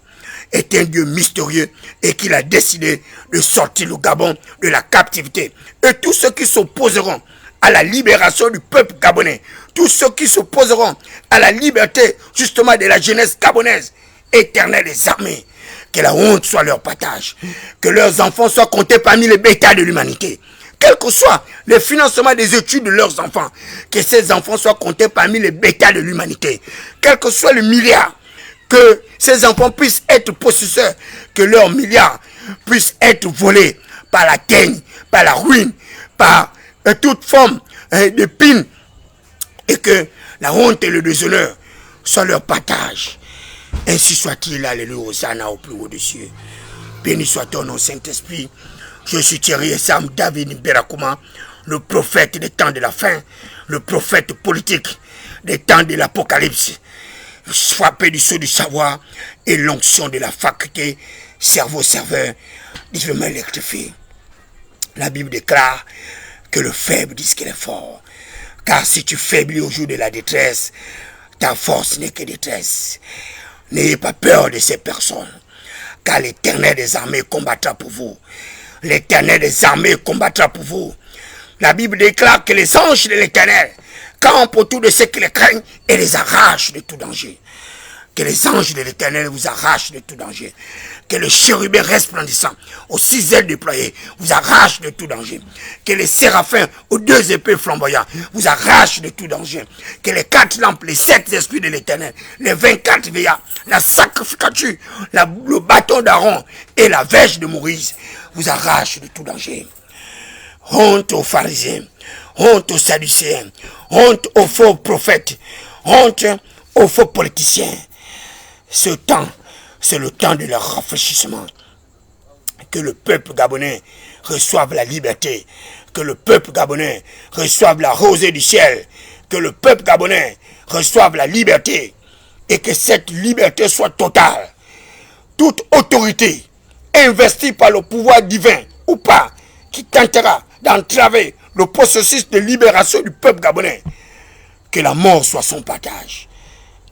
est un Dieu mystérieux et qu'il a décidé de sortir le Gabon de la captivité. Et tous ceux qui s'opposeront à la libération du peuple gabonais, tous ceux qui s'opposeront à la liberté justement de la jeunesse gabonaise, Éternel des armées, que la honte soit leur partage, que leurs enfants soient comptés parmi les bétails de l'humanité, quel que soit le financement des études de leurs enfants, que ces enfants soient comptés parmi les bétails de l'humanité, quel que soit le milliard, que ces enfants puissent être possesseurs, que leurs milliards puissent être volés par la teigne, par la ruine, par toute forme d'épine, et que la honte et le déshonneur soient leur partage. Ainsi soit-il, alléluia, Hosanna au plus haut des cieux. Béni soit ton nom, Saint-Esprit. Je suis Thierry Essam David Berakuma, le prophète des temps de la fin, le prophète politique des temps de l'Apocalypse, frappé du sceau du savoir et l'onction de la faculté, cerveau-serveur, je m'électrifie. La Bible déclare que le faible dit qu'il est fort. Car si tu faiblis au jour de la détresse, ta force n'est que détresse. N'ayez pas peur de ces personnes, car l'Éternel des armées combattra pour vous. L'Éternel des armées combattra pour vous. La Bible déclare que les anges de l'Éternel campent autour de ceux qui les craignent et les arrachent de tout danger. Que les anges de l'Éternel vous arrachent de tout danger. Que le chérubin resplendissant aux 6 ailes déployées vous arrache de tout danger. Que les séraphins aux 2 épées flamboyantes vous arrachent de tout danger. Que les 4 lampes, les 7 esprits de l'Éternel, les 24 veillards, la sacrificature, le bâton d'Aaron et la verge de Moïse vous arrachent de tout danger. Honte aux pharisiens, honte aux sadducéens, honte aux faux prophètes, honte aux faux politiciens. Ce temps, c'est le temps de leur rafraîchissement. Que le peuple gabonais reçoive la liberté. Que le peuple gabonais reçoive la rosée du ciel. Que le peuple gabonais reçoive la liberté. Et que cette liberté soit totale. Toute autorité investie par le pouvoir divin ou pas, qui tentera d'entraver le processus de libération du peuple gabonais, que la mort soit son partage.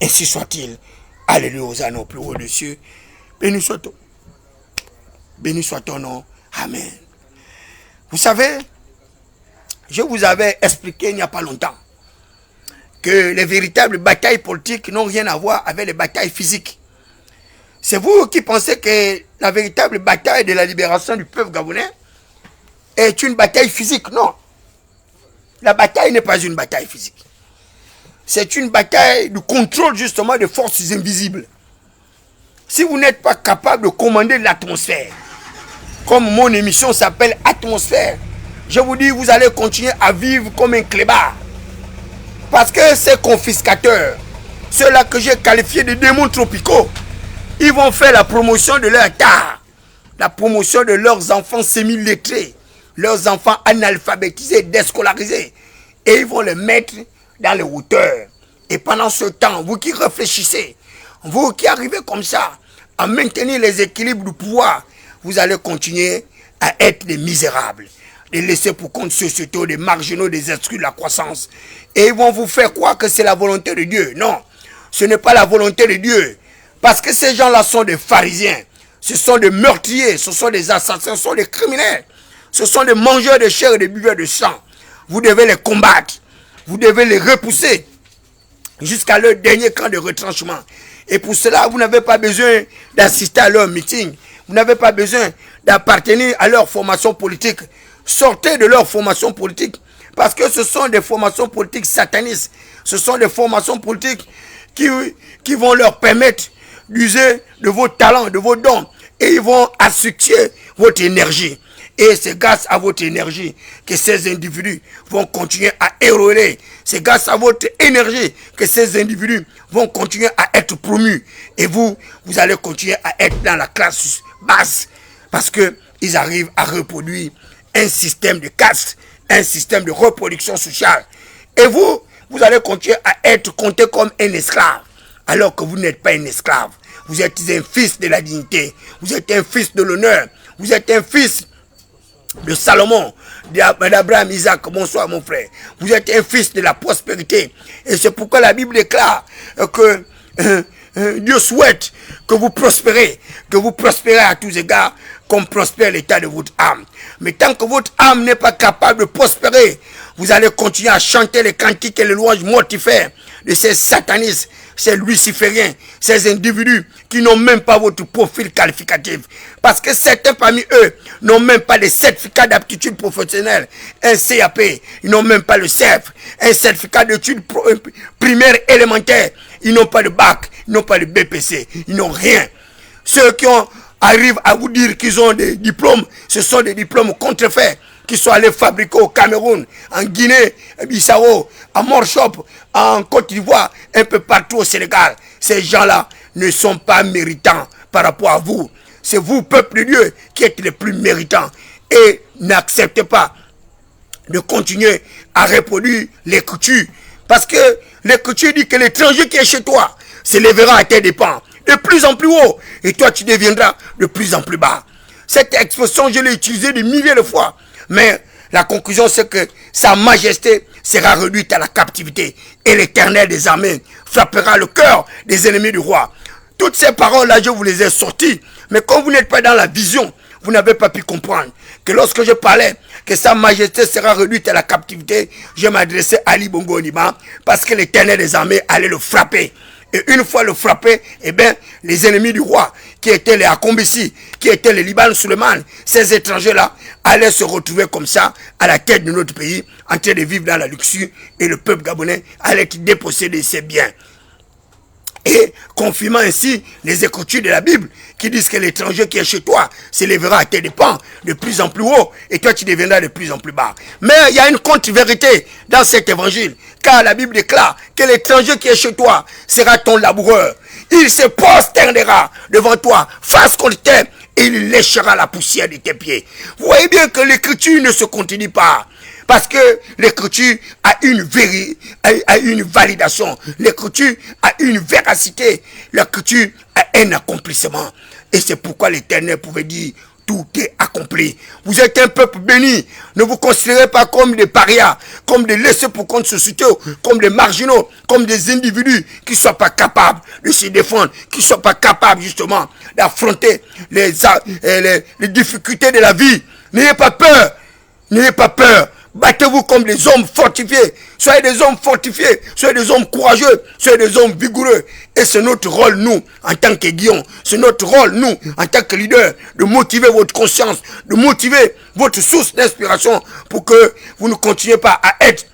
Ainsi soit-il. Alléluia, Hosanna au plus haut des cieux. Béni soit ton nom. Amen. Vous savez, je vous avais expliqué il n'y a pas longtemps que les véritables batailles politiques n'ont rien à voir avec les batailles physiques. C'est vous qui pensez que la véritable bataille de la libération du peuple gabonais est une bataille physique. Non. La bataille n'est pas une bataille physique. C'est une bataille de contrôle justement de forces invisibles. Si vous n'êtes pas capable de commander l'atmosphère, comme mon émission s'appelle Atmosphère, je vous dis, vous allez continuer à vivre comme un clébard. Parce que ces confiscateurs, ceux-là que j'ai qualifiés de démons tropicaux, ils vont faire la promotion de leur tard, la promotion de leurs enfants semi-lettrés, leurs enfants analphabétisés, déscolarisés, et ils vont les mettre dans les hauteurs. Et pendant ce temps, vous qui réfléchissez, vous qui arrivez comme ça à maintenir les équilibres du pouvoir, vous allez continuer à être des misérables, des laissés pour compte sociétaux, des marginaux, des exclus de la croissance. Et ils vont vous faire croire que c'est la volonté de Dieu. Non, ce n'est pas la volonté de Dieu. Parce que ces gens-là sont des pharisiens, ce sont des meurtriers, ce sont des assassins, ce sont des criminels, ce sont des mangeurs de chair et des buveurs de sang. Vous devez les combattre. Vous devez les repousser jusqu'à leur dernier camp de retranchement. Et pour cela, vous n'avez pas besoin d'assister à leur meeting. Vous n'avez pas besoin d'appartenir à leur formation politique. Sortez de leur formation politique. Parce que ce sont des formations politiques satanistes. Ce sont des formations politiques qui vont leur permettre d'user de vos talents, de vos dons. Et ils vont asphyxier votre énergie. Et c'est grâce à votre énergie que ces individus vont continuer à éroder. C'est grâce à votre énergie que ces individus vont continuer à être promus. Et vous allez continuer à être dans la classe basse. Parce qu'ils arrivent à reproduire un système de caste, un système de reproduction sociale. Et vous allez continuer à être compté comme un esclave. Alors que vous n'êtes pas un esclave. Vous êtes un fils de la dignité. Vous êtes un fils de l'honneur. Vous êtes un fils de Salomon, d'Abraham, Isaac. Bonsoir mon frère. Vous êtes un fils de la prospérité. Et c'est pourquoi la Bible déclare que Dieu souhaite que vous prospérez à tous égards, comme prospère l'état de votre âme. Mais tant que votre âme n'est pas capable de prospérer, vous allez continuer à chanter les cantiques et les louanges mortifères de ces satanistes, ces lucifériens, ces individus qui n'ont même pas votre profil qualificatif. Parce que certains parmi eux n'ont même pas de certificat d'aptitude professionnelle, un CAP, ils n'ont même pas le CEF, un certificat d'études primaires élémentaires, ils n'ont pas de bac, ils n'ont pas de BPC, ils n'ont rien. Ceux qui arrivent à vous dire qu'ils ont des diplômes, ce sont des diplômes contrefaits, qui sont allés fabriquer au Cameroun, en Guinée, Bissau, à Morshop, en Côte d'Ivoire, un peu partout au Sénégal. Ces gens-là ne sont pas méritants par rapport à vous. C'est vous, peuple de Dieu, qui êtes les plus méritants. Et n'acceptez pas de continuer à reproduire l'écriture. Parce que l'écriture dit que l'étranger qui est chez toi s'élèvera à tes dépens, de plus en plus haut, et toi tu deviendras de plus en plus bas. Cette expression, je l'ai utilisée des milliers de fois. Mais la conclusion, c'est que sa majesté sera réduite à la captivité. Et l'Éternel des armées frappera le cœur des ennemis du roi. Toutes ces paroles-là, je vous les ai sorties. Mais comme vous n'êtes pas dans la vision, vous n'avez pas pu comprendre que lorsque je parlais que sa majesté sera réduite à la captivité, je m'adressais à Ali Bongo Onima, parce que l'Éternel des armées allait le frapper. Et une fois le frappé, eh bien, les ennemis du roi, qui étaient les Akombessi, qui étaient les Liban Suleiman, ces étrangers-là, allaient se retrouver comme ça, à la tête de notre pays, en train de vivre dans la luxure, et le peuple gabonais allait être dépossédé de ses biens. Et confirmant ainsi les écritures de la Bible, qui disent que l'étranger qui est chez toi s'élèvera à tes dépens de plus en plus haut, et toi tu deviendras de plus en plus bas. Mais il y a une contre-vérité dans cet évangile, car la Bible déclare que l'étranger qui est chez toi sera ton laboureur. Il se prosternera devant toi, face contre terre, et il léchera la poussière de tes pieds. Vous voyez bien que l'écriture ne se contredit pas. Parce que l'écriture a une validation. L'écriture a une véracité. L'écriture a un accomplissement. Et c'est pourquoi l'Éternel pouvait dire, tout est accompli. Vous êtes un peuple béni. Ne vous considérez pas comme des parias, comme des laissés pour compte sociaux, comme des marginaux, comme des individus qui ne sont pas capables de se défendre, qui ne sont pas capables justement d'affronter les difficultés de la vie. N'ayez pas peur. N'ayez pas peur. Battez-vous comme des hommes fortifiés. Soyez des hommes fortifiés. Soyez des hommes courageux. Soyez des hommes vigoureux. Et c'est notre rôle, nous, en tant que guillons. C'est notre rôle, nous, en tant que leader, de motiver votre conscience, de motiver votre source d'inspiration pour que vous ne continuez pas à être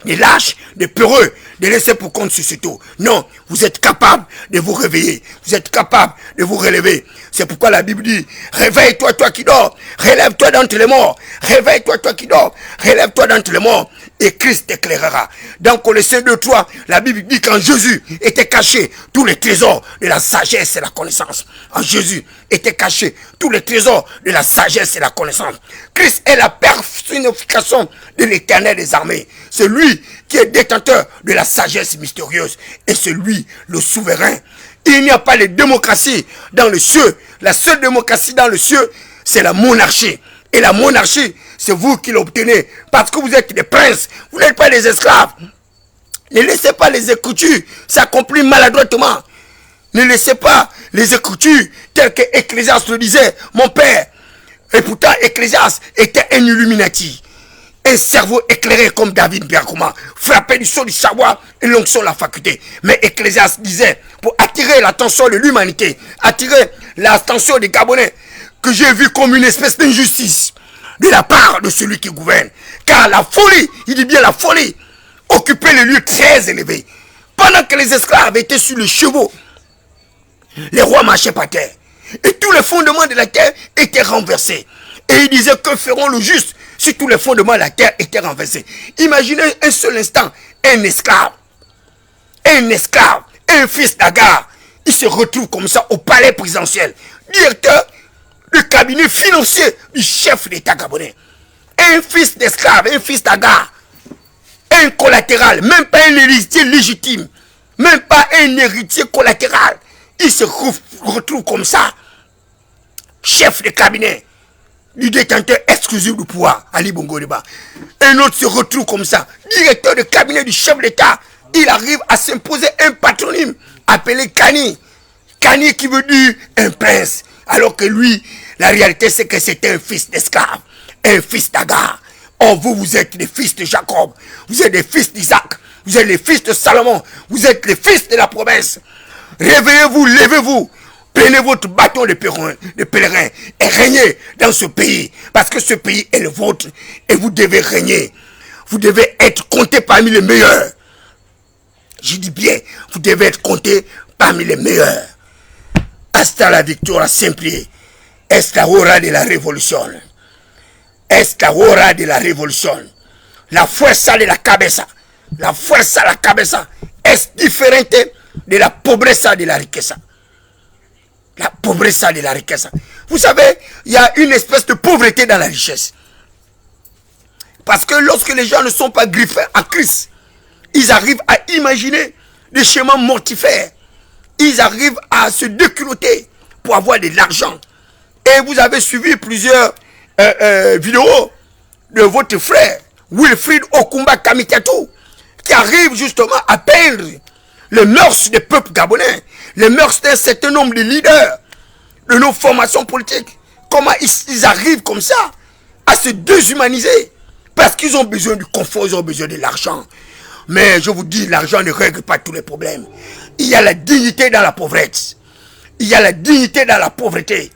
des lâches, des peureux, des laissés pour compte sur ce tout. Non, vous êtes capable de vous réveiller. Vous êtes capable de vous relever. C'est pourquoi la Bible dit, réveille-toi, toi qui dors. Relève-toi d'entre les morts. Réveille-toi, toi qui dors. Relève-toi d'entre les morts. Et Christ t'éclairera. Dans Colossiens 2:3, la Bible dit qu'en Jésus étaient cachés tous les trésors de la sagesse et la connaissance. En Jésus étaient cachés tous les trésors de la sagesse et la connaissance. Christ est la personnification de l'Éternel des armées. C'est lui qui est détenteur de la sagesse mystérieuse. Et c'est lui le souverain. Il n'y a pas de démocratie dans le ciel. La seule démocratie dans le ciel, c'est la monarchie. Et la monarchie, c'est vous qui l'obtenez. Parce que vous êtes des princes. Vous n'êtes pas des esclaves. Ne laissez pas les écritures s'accomplir maladroitement. Ne laissez pas les écritures telles que Ecclésiaste le disait, mon père. Et pourtant, Ecclésiaste était un Illuminati. un cerveau éclairé comme David Biakoma, frappé du sceau du savoir et l'onction de la faculté. Mais Ecclésiaste disait, pour attirer l'attention de l'humanité, attirer l'attention des Gabonais, que j'ai vu comme une espèce d'injustice de la part de celui qui gouverne. Car la folie, il dit bien la folie, occupait les lieux très élevés. Pendant que les esclaves étaient sur les chevaux, les rois marchaient par terre. Et tous les fondements de la terre étaient renversés. Et il disait, que feront le juste si tous les fondements de la terre étaient renversés? Imaginez un seul instant, un esclave, un fils d'Agar, il se retrouve comme ça au palais présidentiel, directeur du cabinet financier du chef d'État gabonais. Un fils d'esclave, un fils d'Agar, un collatéral, même pas un héritier légitime, même pas un héritier collatéral. Il se retrouve comme ça, chef de cabinet du détenteur exclusif du pouvoir, Ali Bongo Ondimba. Un autre se retrouve comme ça, directeur de cabinet du chef d'État. Il arrive à s'imposer un patronyme appelé Kani. Kani qui veut dire un prince. Alors que lui, la réalité c'est que c'était un fils d'esclave, un fils d'Agar. Or vous, vous êtes les fils de Jacob, vous êtes les fils d'Isaac, vous êtes les fils de Salomon, vous êtes les fils de la promesse. Réveillez-vous, levez-vous, prenez votre bâton de pèlerin et régnez dans ce pays. Parce que ce pays est le vôtre et vous devez régner. Vous devez être compté parmi les meilleurs. Je dis bien, vous devez être compté parmi les meilleurs. Hasta la victoire simple. Es la hora de la révolution. Es la hora de la révolution. La fuerza de la cabeza. La fuerza de la cabeza es diferente de la pobreza de la riqueza. La pobreza de la riqueza. Vous savez, il y a une espèce de pauvreté dans la richesse. Parce que lorsque les gens ne sont pas griffés à Christ, ils arrivent à imaginer des schémas mortifères. Ils arrivent à se déculotter pour avoir de l'argent. Et vous avez suivi plusieurs vidéos de votre frère, Wilfried Okumba Kamikatou, qui arrive justement à peindre les mœurs des peuples gabonais, les mœurs d'un certain nombre de leaders de nos formations politiques. Comment ils arrivent comme ça à se déshumaniser parce qu'ils ont besoin du confort, ils ont besoin de l'argent. Mais je vous dis, l'argent ne règle pas tous les problèmes. Il y a la dignité dans la pauvreté. Il y a la dignité dans la pauvreté.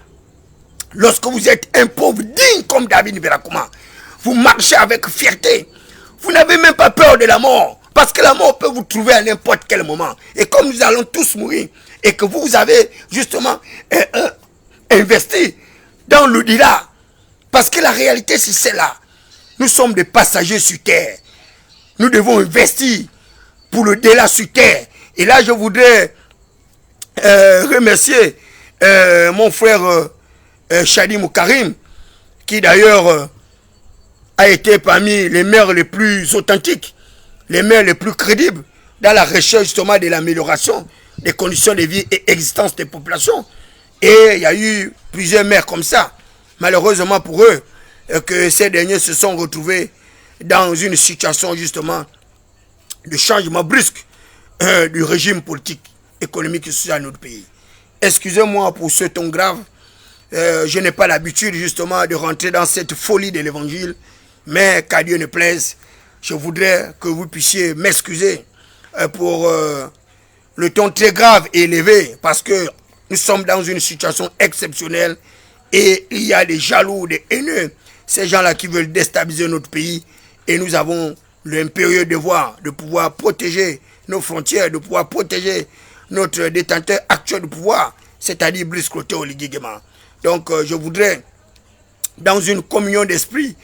Lorsque vous êtes un pauvre digne comme David Biakoma, vous marchez avec fierté. Vous n'avez même pas peur de la mort. Parce que la mort peut vous trouver à n'importe quel moment. Et comme nous allons tous mourir, et que vous avez justement investi dans l'au-delà, parce que la réalité c'est celle-là. Nous sommes des passagers sur terre. Nous devons investir pour le delà sur terre. Et là, je voudrais remercier mon frère Chadi Moukarim, qui d'ailleurs a été parmi les maires les plus authentiques, les maires les plus crédibles dans la recherche justement de l'amélioration des conditions de vie et existence des populations. Et il y a eu plusieurs maires comme ça. Malheureusement pour eux, que ces derniers se sont retrouvés dans une situation justement de changement brusque du régime politique, économique et social de notre pays. Excusez-moi pour ce ton grave. Je n'ai pas l'habitude justement de rentrer dans cette folie de l'évangile, mais qu'à Dieu ne plaise, je voudrais que vous puissiez m'excuser pour le ton très grave et élevé, parce que nous sommes dans une situation exceptionnelle et il y a des jaloux, des haineux, ces gens-là qui veulent déstabiliser notre pays, et nous avons l'impérieux devoir de pouvoir protéger nos frontières, de pouvoir protéger notre détenteur actuel du pouvoir, c'est-à-dire Brice Clotaire Oligui Nguema. Donc je voudrais, dans une communion d'esprit,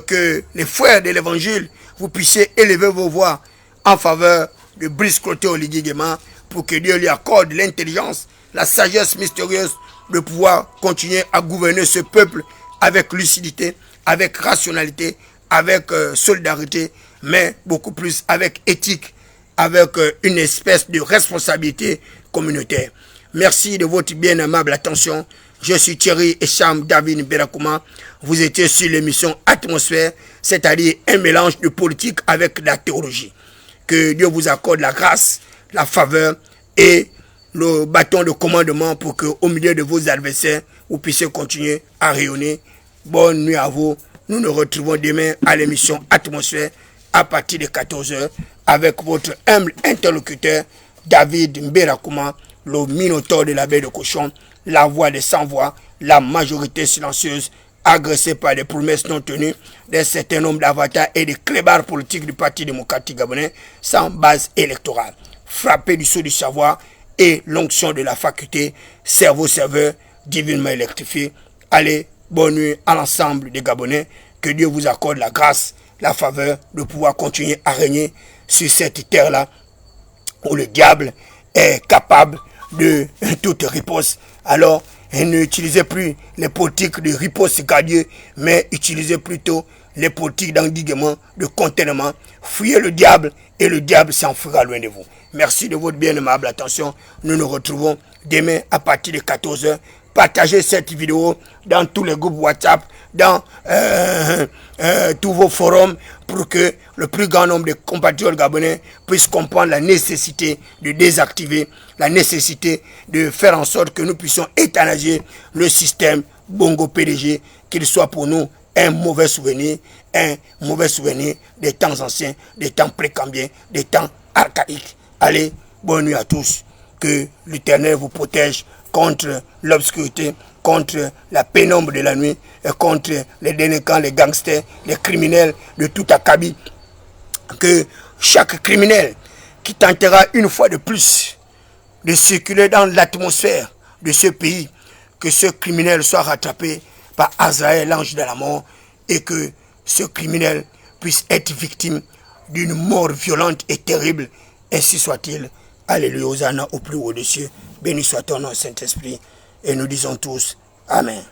que les frères de l'évangile, vous puissiez élever vos voix en faveur de Brice Clotaire Oligui Nguema, pour que Dieu lui accorde l'intelligence, la sagesse mystérieuse de pouvoir continuer à gouverner ce peuple avec lucidité, avec rationalité, avec solidarité, mais beaucoup plus avec éthique, avec une espèce de responsabilité communautaire. Merci de votre bien aimable attention. Je suis Thierry Echam David Biakoma. Vous étiez sur l'émission Atmosphère, c'est-à-dire un mélange de politique avec la théologie. Que Dieu vous accorde la grâce, la faveur et le bâton de commandement pour que, au milieu de vos adversaires, vous puissiez continuer à rayonner. Bonne nuit à vous. Nous nous retrouvons demain à l'émission Atmosphère à partir de 14h avec votre humble interlocuteur David Mberakouma, le minotaure de la baie de Cochon, la voix des sans-voix, la majorité silencieuse, agressée par des promesses non tenues d'un certain nombre d'avatars et de clébards politiques du Parti démocratique gabonais sans base électorale. Frappé du sceau du savoir et l'onction de la faculté, cerveau-serveur divinement électrifié. Allez, bonne nuit à l'ensemble des Gabonais. Que Dieu vous accorde la grâce, la faveur de pouvoir continuer à régner sur cette terre-là où le diable est capable de toute riposte. Alors, n'utilisez plus les politiques de riposte gardieux, mais utilisez plutôt les politiques d'endiguement, de contentement. Fuyez le diable et le diable s'enfuira loin de vous. Merci de votre bien aimable attention. Nous nous retrouvons demain à partir de 14h. Partagez cette vidéo dans tous les groupes WhatsApp, dans tous vos forums, pour que le plus grand nombre de compatriotes gabonais puissent comprendre la nécessité de désactiver, la nécessité de faire en sorte que nous puissions étanager le système Bongo PDG, qu'il soit pour nous un mauvais souvenir des temps anciens, des temps précambiens, des temps archaïques. Allez, bonne nuit à tous. Que l'Éternel vous protège contre l'obscurité, contre la pénombre de la nuit et contre les délinquants, les gangsters, les criminels de tout acabit. Que chaque criminel qui tentera une fois de plus de circuler dans l'atmosphère de ce pays, que ce criminel soit rattrapé par Azraël, l'ange de la mort, et que ce criminel puisse être victime d'une mort violente et terrible. Ainsi soit-il. Alléluia, Hosanna au plus haut des cieux. Béni soit ton nom, Saint-Esprit. Et nous disons tous, Amen.